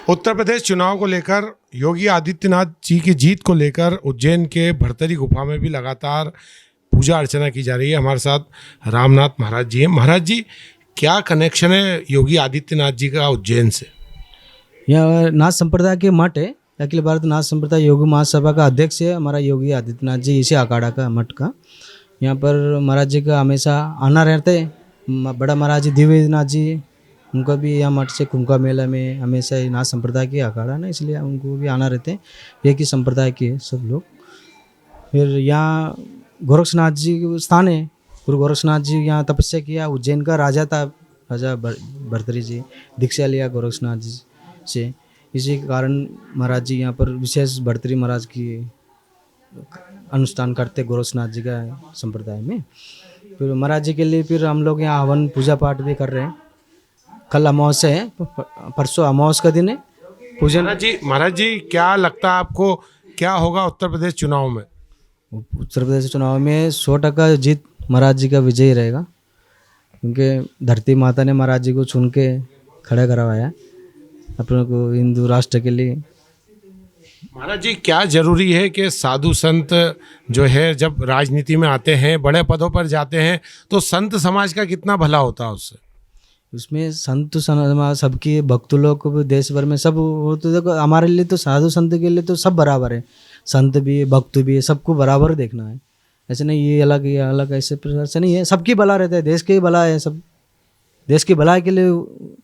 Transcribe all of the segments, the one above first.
उत्तर प्रदेश चुनाव को लेकर योगी आदित्यनाथ जी की जीत को लेकर उज्जैन के भरतरी गुफा में भी लगातार पूजा अर्चना की जा रही है। हमारे साथ रामनाथ महाराज जी हैं। महाराज जी, क्या कनेक्शन है योगी आदित्यनाथ जी का उज्जैन से? यह नाथ संप्रदाय के मठ है। अखिल भारत नाथ संप्रदाय योग महासभा का अध्यक्ष है हमारा योगी आदित्यनाथ जी, इसी अखाड़ा का मठ का। यहाँ पर महाराज जी का हमेशा आना रहते हैं। बड़ा महाराज जी दिव्यनाथ जी, उनका भी यहाँ मठ से कुंभ का मेला में हमेशा ही नाथ संप्रदाय के अखाड़ा ना, इसलिए उनको भी आना रहते हैं। एक ही संप्रदाय के है सब लोग। फिर यहाँ गोरक्षनाथ जी स्थान है। गुरु गोरक्षनाथ जी यहाँ तपस्या किया। उज्जैन का राजा था, राजा भरतरी जी, दीक्षा लिया गोरक्षनाथ जी से। इसी कारण महाराज जी यहाँ पर विशेष भरतरी महाराज की अनुष्ठान करते गोरक्षनाथ जी का संप्रदाय में। फिर महाराज जी के लिए फिर हम लोग यहाँ हवन पूजा पाठ भी कर रहे हैं। कल अमावस्या है, परसों अमावस्या का दिन है पूजन। महाराज जी क्या लगता है आपको, क्या होगा उत्तर प्रदेश चुनाव में? उत्तर प्रदेश चुनाव में 100% जीत महाराज जी का विजय रहेगा, क्योंकि धरती माता ने महाराज जी को चुन के खड़ा करवाया अपने को हिंदू राष्ट्र के लिए। महाराज जी, क्या जरूरी है कि साधु संत जो है जब राजनीति में आते हैं, बड़े पदों पर जाते हैं, तो संत समाज का कितना भला होता है उससे? उसमें संत समाज सबकी भक्त लोग को भी देश भर में सब वो तो देखो, हमारे लिए तो साधु संत के लिए तो सब बराबर है। संत भी है, भक्त भी है, सबको बराबर देखना है। ऐसे नहीं ये अलग, ऐसे नहीं है। सबकी भला रहता है, देश के ही भला है, सब देश की भलाई के लिए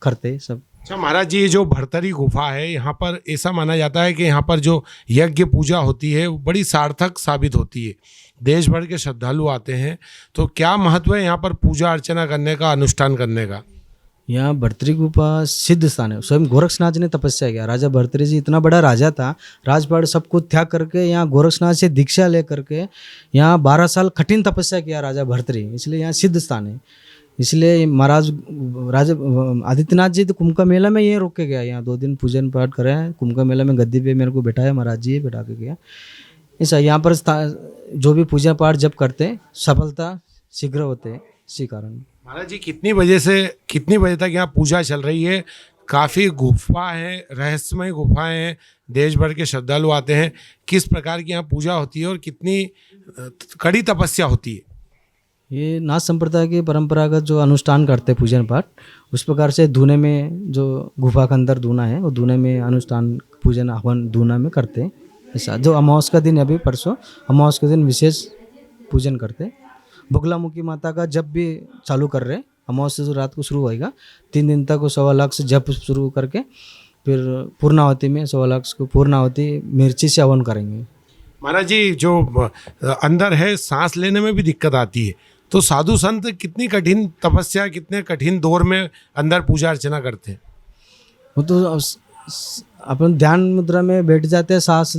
करते हैं सब। अच्छा महाराज जी, ये जो भरतरी गुफा है, यहाँ पर ऐसा माना जाता है कि यहाँ पर जो यज्ञ पूजा होती है वो बड़ी सार्थक साबित होती है। देश भर के श्रद्धालु आते हैं, तो क्या महत्व है यहाँ पर पूजा अर्चना करने का, अनुष्ठान करने का? यहाँ भरतरी गुफा सिद्ध स्थान है। स्वयं गोरक्षनाथ जी ने तपस्या किया। राजा भरतरी जी इतना बड़ा राजा था, राजपाट सब कुछ त्याग करके यहाँ गोरक्षनाथ से दीक्षा ले करके यहाँ 12 साल कठिन तपस्या किया राजा भरतरी, इसलिए यहाँ सिद्ध स्थान है। इसलिए महाराज राजा आदित्यनाथ जी तो कुंभ का मेला में ये रोक के गया। यहाँ 2 दिन पूजन पाठ करे हैं। कुंभ का मेला में गद्दी पे मेरे को बैठाया महाराज जी, बैठा के गया। ऐसा यहाँ पर जो भी पूजा पाठ जब करते सफलता शीघ्र होते हैं, इसी कारण। महाराज जी, कितनी बजे से कितनी बजे तक यहाँ पूजा चल रही है? काफ़ी गुफा है, रहस्यमय गुफाएं हैं, देश भर के श्रद्धालु आते हैं। किस प्रकार की यहाँ पूजा होती है और कितनी कड़ी तपस्या होती है? ये नाथ संप्रदाय के परंपरागत जो अनुष्ठान करते हैं पूजन पाठ, उस प्रकार से धूने में जो गुफा के अंदर धूना है, वो धूने में अनुष्ठान पूजन हवन धूना में करते हैं। ऐसा जो अमावस्या का दिन है, अभी परसों अमावस्या के दिन विशेष पूजन करते हैं। बगलामुखी माता का जप भी चालू कर रहे हैं। अमावस्या से रात को शुरू होएगा, 3 दिन तक वो 1.25 लाख से जप शुरू करके फिर पूर्णावती में 1.25 लाख को पूर्णावती मिर्ची से हवन करेंगे। महाराज जी, जो अंदर है सांस लेने में भी दिक्कत आती है, तो साधु संत कितनी कठिन तपस्या, कितने कठिन दौर में अंदर पूजा अर्चना करते हैं? वो तो अपन ध्यान मुद्रा में बैठ जाते हैं, सांस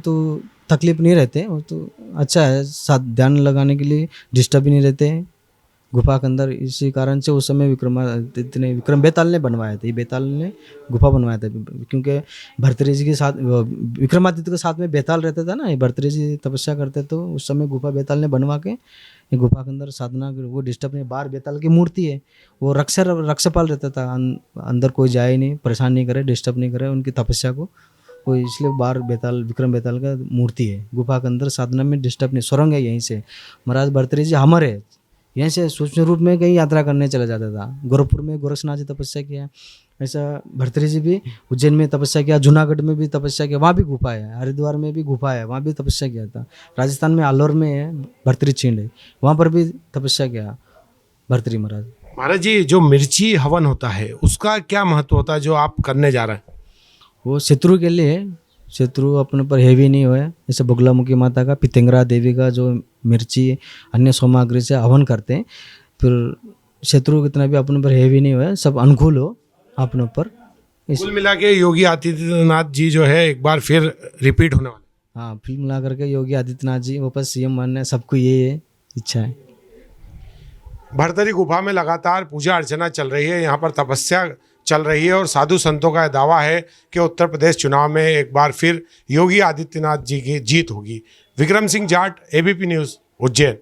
तो तकलीफ नहीं रहते, वो तो अच्छा है। साथ ध्यान लगाने के लिए डिस्टर्ब भी नहीं रहते हैं गुफा के अंदर। इसी कारण से उस समय विक्रम बेताल ने बनवाया था। ये बेताल ने गुफा बनवाया था, क्योंकि भरतरी जी के साथ विक्रमादित्य के साथ में बेताल रहता था ना। ये भरतरी जी तपस्या करते तो उस समय गुफा बेताल ने बनवा के ये गुफा के अंदर साधना, वो डिस्टर्ब नहीं। बाहर बेताल की मूर्ति है, वो रक्षपाल रहता था, अंदर कोई जाए नहीं, परेशान नहीं करे, डिस्टर्ब नहीं करे उनकी तपस्या को कोई, इसलिए बाहर बेताल विक्रम बेताल का मूर्ति है। गुफा के अंदर साधना में डिस्टर्ब नहीं। सुरंग है, यहीं से महाराज भरतरी जी हमर है, यहीं से सूक्ष्म रूप में कहीं यात्रा करने चला जाता था। गोरखपुर में गोरक्षनाथ जी तपस्या किया, ऐसा भरतरी जी भी उज्जैन में तपस्या किया, जूनागढ़ में भी तपस्या किया, वहाँ भी गुफा है, हरिद्वार में भी गुफा है, वहाँ भी तपस्या किया था। राजस्थान में आलोर में है भरतरी छिंड है, वहाँ पर भी तपस्या किया भरतरी महाराज। महाराज जी, जो मिर्ची हवन होता है उसका क्या महत्व होता है जो आप करने जा रहे हैं? वो शत्रु के लिए है, शत्रु अपने पर हेवी नहीं हुए। जैसे बगलामुखी माता का, पितंगरा देवी का जो मिर्ची अन्य सामग्री से हवन करते हैं, फिर शत्रु कितना भी अपने पर हेवी नहीं हुए, सब अनुकूल हो अपने ऊपर। कुल मिला के योगी आदित्यनाथ जी जो है एक बार फिर रिपीट होने वाले। हाँ, फिर मिला करके योगी आदित्यनाथ जी वापस सीएम बनने, सबको ये इच्छा है। भरतरी गुफा में लगातार पूजा अर्चना चल रही है, यहाँ पर तपस्या चल रही है और साधु संतों का दावा है कि उत्तर प्रदेश चुनाव में एक बार फिर योगी आदित्यनाथ जी की जीत होगी। Vikram Singh Jat, ABP news, Ujjain.